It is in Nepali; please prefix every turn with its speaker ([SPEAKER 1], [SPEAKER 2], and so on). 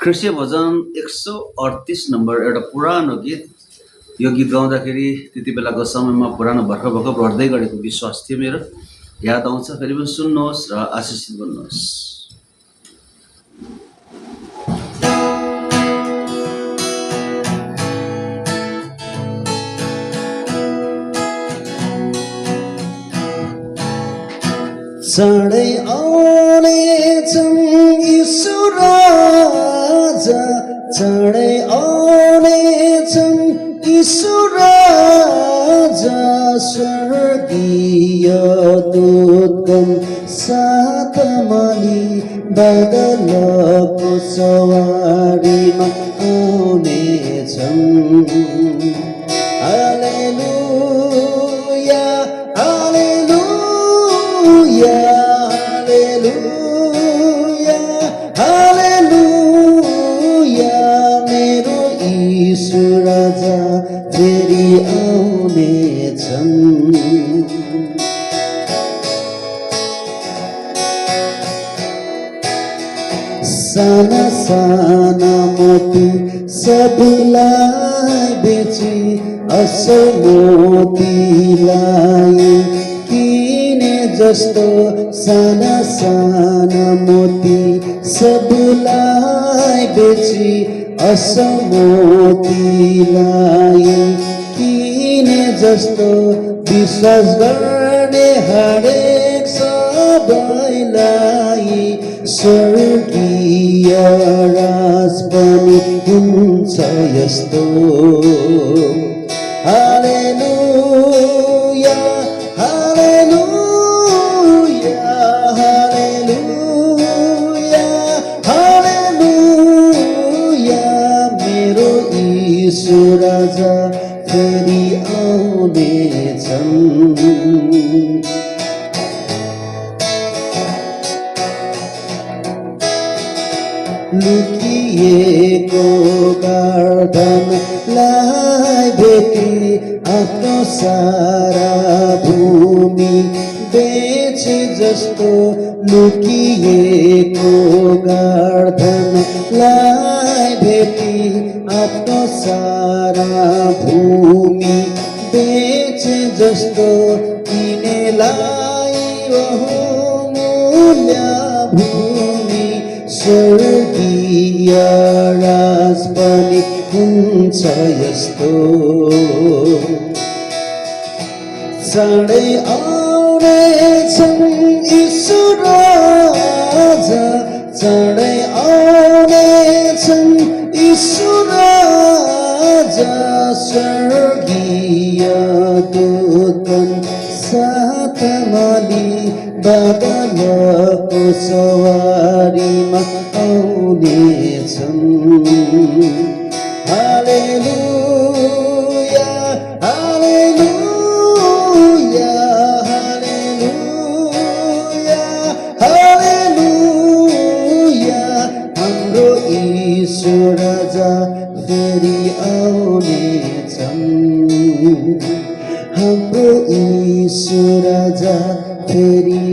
[SPEAKER 1] ख्रिस्टीय भजन 138 नम्बर एउटा पुरानो गीत। यो गीत गाउँदाखेरि त्यति बेलाको समयमा पुरानो भर्खर भर्खर बढ्दै गरेको विश्वास थियो मेरो, याद आउँछ। फेरि पनि सुन्नुहोस् र आशिषित बन्नुहोस्।
[SPEAKER 2] चाँडै आउनेछन् यीशु राजा, चाँडै आउनेछन् यीशु राजा, स्वर्गीय दूतगण साथमा बादलको सवारीमा आउनेछन्। हालेलुया हालेलुया हालेलुया हालेलुया, मेरो यीशु राजा फेरि आउनेछन्। साना साना मोती सबैलाई बेची असल मोतीलाई किने जस्तो, साना साना मोती सबैलाई बेची असल मोतीलाई किने जस्तो, विश्वास गर्ने हरेक सबैलाई स्वर्गीय राज पनि हुन्छ यस्तो। हालेलुया हालेलुया हालेलुया हालेलुया, मेरो यीशु राजा फेरि आउनेछन्। लुकिएको गर्दनलाई भेटी आफ्नो सारा भूमि बेचे जस्तो, लुकिएको गर्दनलाई भेटी आफ्नो सारा भूमि बेचे जस्तो, किनेलाई बहुमूल्य भूमि स्वर्गीय राज पनि हुन्छ यस्तो। चाँडै आउनेछन् यीशु राजा, चाँडै आउनेछन् यीशु राजा, स्वर्गीय दूतगण साथमा बादलको सवारीमा आउनेछन्। हालेलुया हालेलुया हालेलुया हालेलुया, हाम्रो यीशु राजा फेरि आउनेछन्। हाम्रो यीशु राजा फेरि